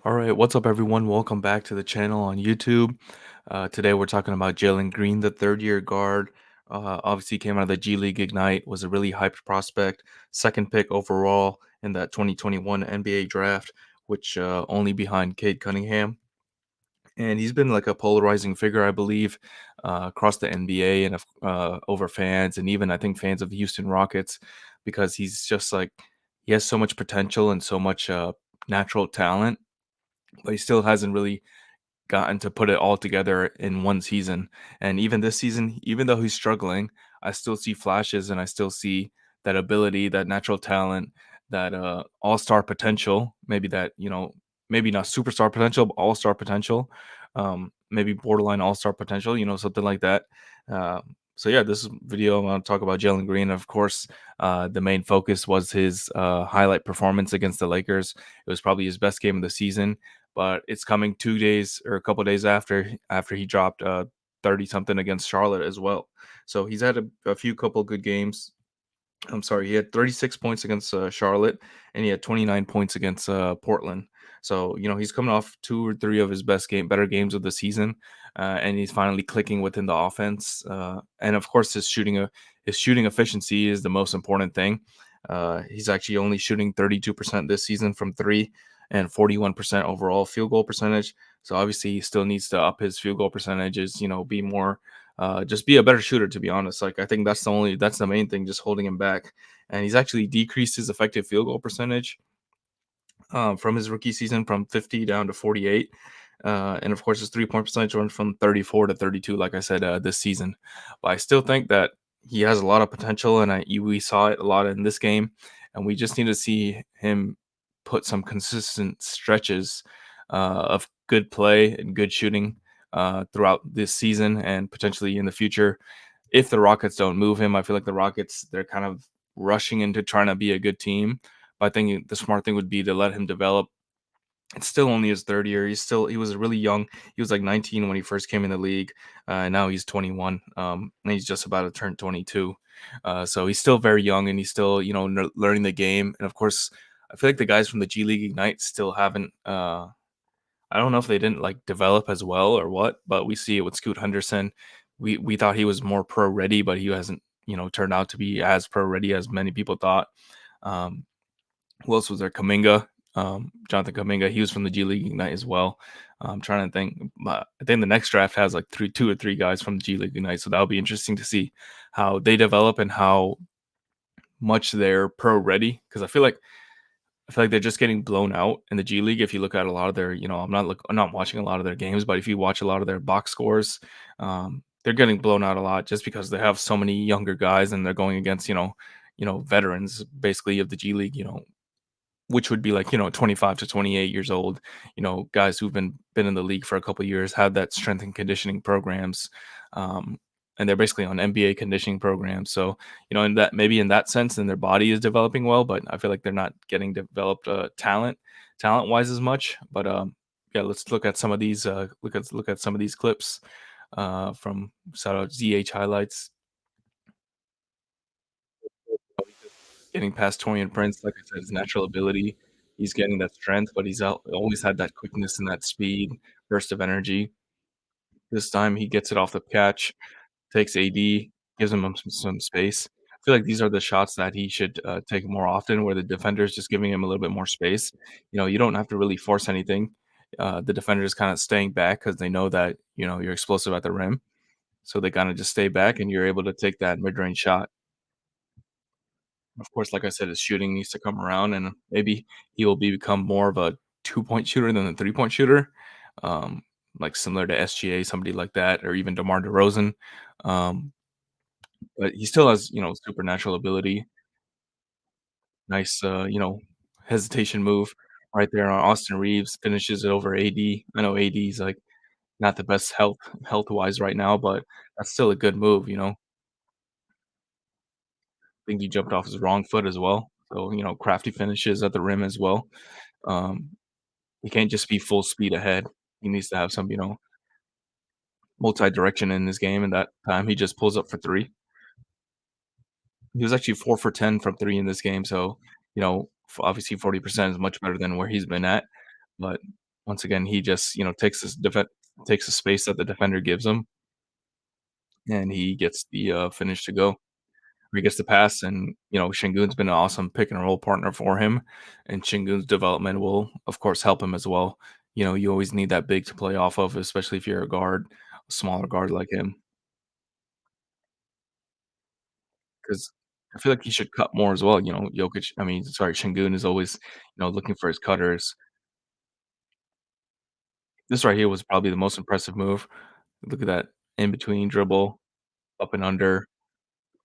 All right, what's up, everyone? Welcome back to the channel on YouTube. Today, we're talking about Jalen Green, the third-year guard. Obviously, came out of the G League Ignite, was a really hyped prospect, second pick overall in that 2021 NBA draft, which only behind Cade Cunningham. And he's been like a polarizing figure, I believe, across the NBA and over fans, and even I think fans of the Houston Rockets, because he's just like he has so much potential and so much natural talent, but he still hasn't really gotten to put it all together in one season. And even this season, even though he's struggling, I still see flashes and I still see that ability, that natural talent, that all-star potential, maybe that, maybe not superstar potential, but all-star potential. Maybe borderline all-star potential, something like that. So yeah, this video I want to talk about Jalen Green. Of course, the main focus was his highlight performance against the Lakers. It was probably his best game of the season, but it's coming 2 days or a couple days after he dropped 30 something against Charlotte as well. So he's had a few couple good games. I'm sorry, he had 36 points against Charlotte, and he had 29 points against Portland. So he's coming off two or three of his better games of the season, and he's finally clicking within the offense. And of course, his shooting efficiency is the most important thing. He's actually only shooting 32% this season from three, and 41% overall field goal percentage. So obviously, he still needs to up his field goal percentages. Be more just be a better shooter, to be honest. Like, I think that's the main thing just holding him back. And he's actually decreased his effective field goal percentage from his rookie season from 50 down to 48. And of course, his 3-point percentage went from 34 to 32, like I said, this season. But I still think that he has a lot of potential, and we saw it a lot in this game. And we just need to see him put some consistent stretches of good play and good shooting throughout this season and potentially in the future. If the Rockets don't move him, I feel like the Rockets, they're kind of rushing into trying to be a good team. But I think the smart thing would be to let him develop. It's still only his third year. He was really young. He was like 19 when he first came in the league. And now he's 21. And he's just about to turn 22. So he's still very young, and he's still learning the game. And of course, I feel like the guys from the G League Ignite still haven't. I don't know if they didn't like develop as well or what, but we see it with Scoot Henderson. We thought he was more pro ready, but he hasn't turned out to be as pro ready as many people thought. Um, who else was there? Kaminga, Jonathan Kaminga. He was from the G League Ignite as well. I'm trying to think. I think the next draft has like two or three guys from the G League Ignite, so that'll be interesting to see how they develop and how much they're pro ready. Because I feel like they're just getting blown out in the G League. If you look at a lot of their, I'm not watching a lot of their games, but if you watch a lot of their box scores, they're getting blown out a lot just because they have so many younger guys and they're going against, veterans basically of the G League, which would be like 25 to 28 years old, guys who've been in the league for a couple years, have that strength and conditioning programs, um, and they're basically on NBA conditioning programs. So in that, maybe in that sense, then their body is developing well, but I feel like they're not getting developed talent wise as much. But yeah, let's look at some of these look at some of these clips from shout out ZH highlights. Getting past Torian Prince, like I said, his natural ability, he's getting that strength, but always had that quickness and that speed, burst of energy. This time he gets it off the catch, takes AD, gives him some space. I feel like these are the shots that he should take more often, where the defender's just giving him a little bit more space. You don't have to really force anything. The defender is kind of staying back because they know that you're explosive at the rim, so they kind of just stay back, and you're able to take that mid-range shot. Of course, like I said, his shooting needs to come around, and maybe he will become more of a 2-point shooter than a 3-point shooter, um, like similar to SGA, somebody like that, or even DeMar DeRozan. Um, but he still has, supernatural ability. Nice, hesitation move right there on Austin Reeves, finishes it over AD. I know AD's like not the best health wise right now, but that's still a good move. Think he jumped off his wrong foot as well. So, crafty finishes at the rim as well. Um, he can't just be full speed ahead. He needs to have some, multi-direction in his game, and that time he just pulls up for 3. He was actually 4 for 10 from 3 in this game, so, obviously 40% is much better than where he's been at, but Once again, he just, takes the space that the defender gives him, and he gets the, finish to go. Or he gets the pass, and, Şengün's been an awesome pick and roll partner for him, and Şengün's development will, of course, help him as well. You always need that big to play off of, especially if you're a smaller guard like him, because I feel like he should cut more as well. Şengün is always, looking for his cutters. This right here was probably the most impressive move. Look at that in between dribble, up and under.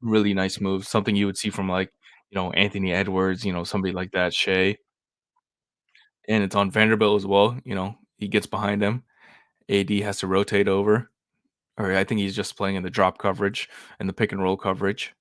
Really nice move, something you would see from, like, Anthony Edwards, somebody like that, Shea, and it's on Vanderbilt as well. He gets behind him. AD has to rotate over, or I think he's just playing in the drop coverage and the pick and roll coverage.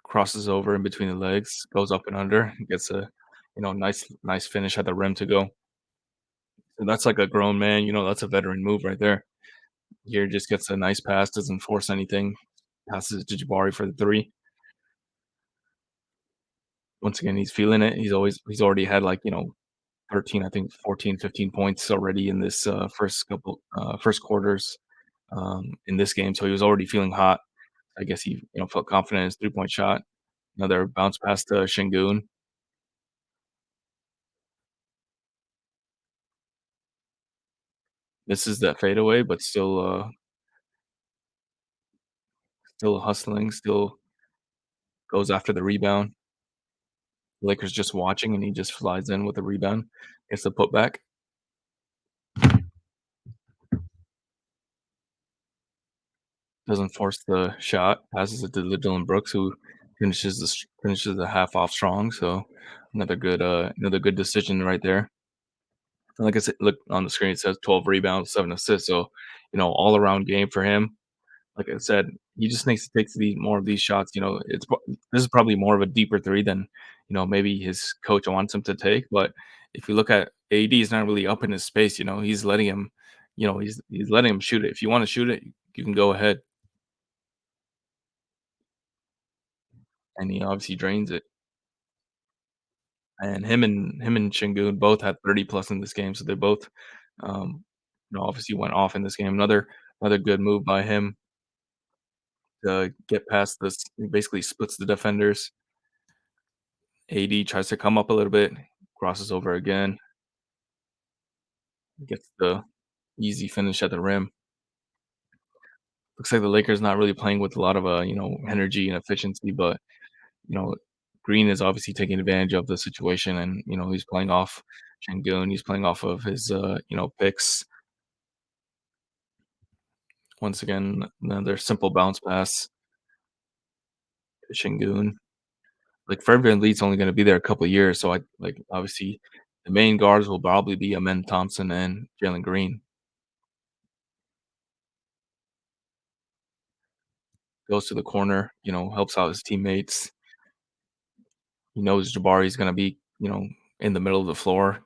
Crosses over in between the legs, goes up and under, gets a, nice finish at the rim to go. So that's like a grown man, that's a veteran move right there. Here just gets a nice pass, doesn't force anything, passes it to Jabari for the 3. Once again, he's feeling it. He's already had, like, 13, I think 14, 15 points already in this, first quarters, in this game, so he was already feeling hot. I guess he, felt confident in his three-point shot. Another bounce pass to Şengün. Misses that fadeaway, but still hustling, still goes after the rebound. Lakers just watching, and he just flies in with the rebound, gets the putback, doesn't force the shot, passes it to Dillon Brooks, who finishes the half off strong, so another good decision right there. And like I said, look on the screen, it says 12 rebounds, 7 assists, so, all around game for him. Like I said, he just needs to take these more of these shots. This is probably more of a deeper 3 than, maybe his coach wants him to take, but if you look at AD, he's not really up in his space. He's letting him, he's letting him shoot it. If you wanna shoot it, you can go ahead, and he obviously drains it. And him and Şengün both had 30 plus in this game, so they both, obviously went off in this game. Another good move by him to get past this. He basically splits the defenders. AD tries to come up a little bit, crosses over again, gets the easy finish at the rim. Looks like the Lakers not really playing with a lot of, energy and efficiency, but, you know, Green is obviously taking advantage of the situation, and, he's playing off Şengün, he's playing off of his, picks. Once again, another simple bounce pass to Şengün. Like, Fred VanVleet's only gonna be there a couple of years, so obviously, the main guards will probably be Amen Thompson and Jalen Green. Goes to the corner, helps out his teammates. He knows Jabari's gonna be, in the middle of the floor,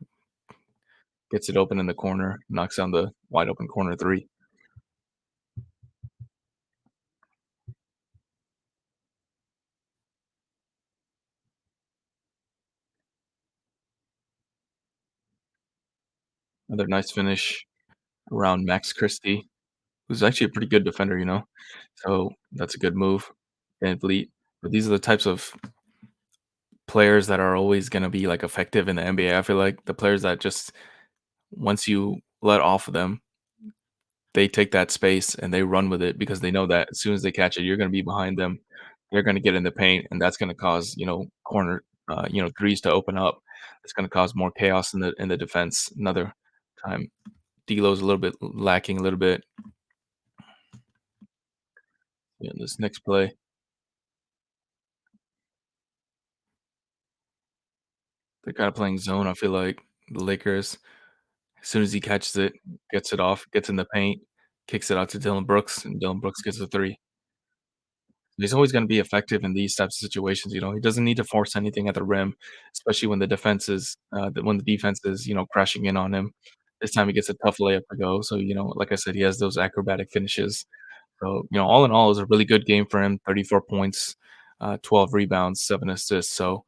gets it open in the corner, knocks down the wide open corner 3. Another nice finish around Max Christie, who's actually a pretty good defender, so that's a good move. VanVleet. But these are the types of players that are always gonna be, like, effective in the NBA. I feel like the players that just once you let off of them, they take that space and they run with it because they know that as soon as they catch it, you're gonna be behind them. They're gonna get in the paint, and that's gonna cause, corner, threes to open up. It's gonna cause more chaos in the defense. Another time, D'Lo's a little bit lacking a little bit in this next play. They're kinda playing zone, I feel like, the Lakers. As soon as he catches it, gets it off, gets in the paint, kicks it out to Dillon Brooks, and Dillon Brooks gets a 3. He's always gonna be effective in these types of situations. He doesn't need to force anything at the rim, especially when the defense is, crashing in on him. This time he gets a tough layup to go, so, like I said, he has those acrobatic finishes. So, all in all, it was a really good game for him, 34 points, 12 rebounds, 7 assists, so,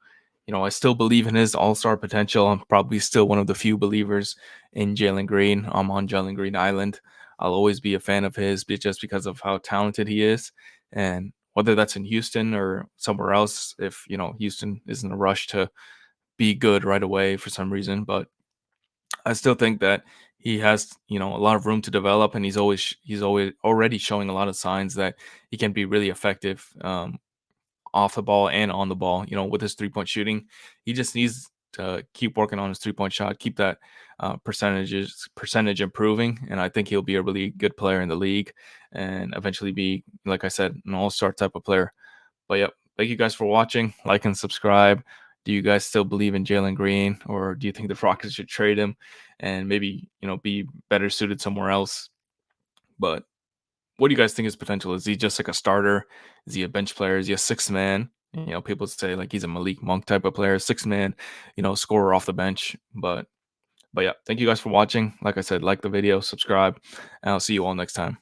I still believe in his all-star potential. I'm probably still one of the few believers in Jalen Green. I'm on Jalen Green Island. I'll always be a fan of his just because of how talented he is. And whether that's in Houston or somewhere else, if Houston is in a rush to be good right away for some reason. But I still think that he has, a lot of room to develop, and he's always already showing a lot of signs that he can be really effective. Off the ball and on the ball, with his three-point shooting. He just needs to keep working on his three-point shot, keep that percentage improving, and I think he'll be a really good player in the league and eventually be, like I said, an all-star type of player. But yep, thank you guys for watching. Like and subscribe. Do you guys still believe in Jalen Green, or do you think the Rockets should trade him and maybe be better suited somewhere else? But what do you guys think his potential is? He just like a starter? Is he a bench player? Is he a six man? People say like he's a Malik Monk type of player, six man, scorer off the bench. But yeah, thank you guys for watching. Like I said, like the video, subscribe, and I'll see you all next time.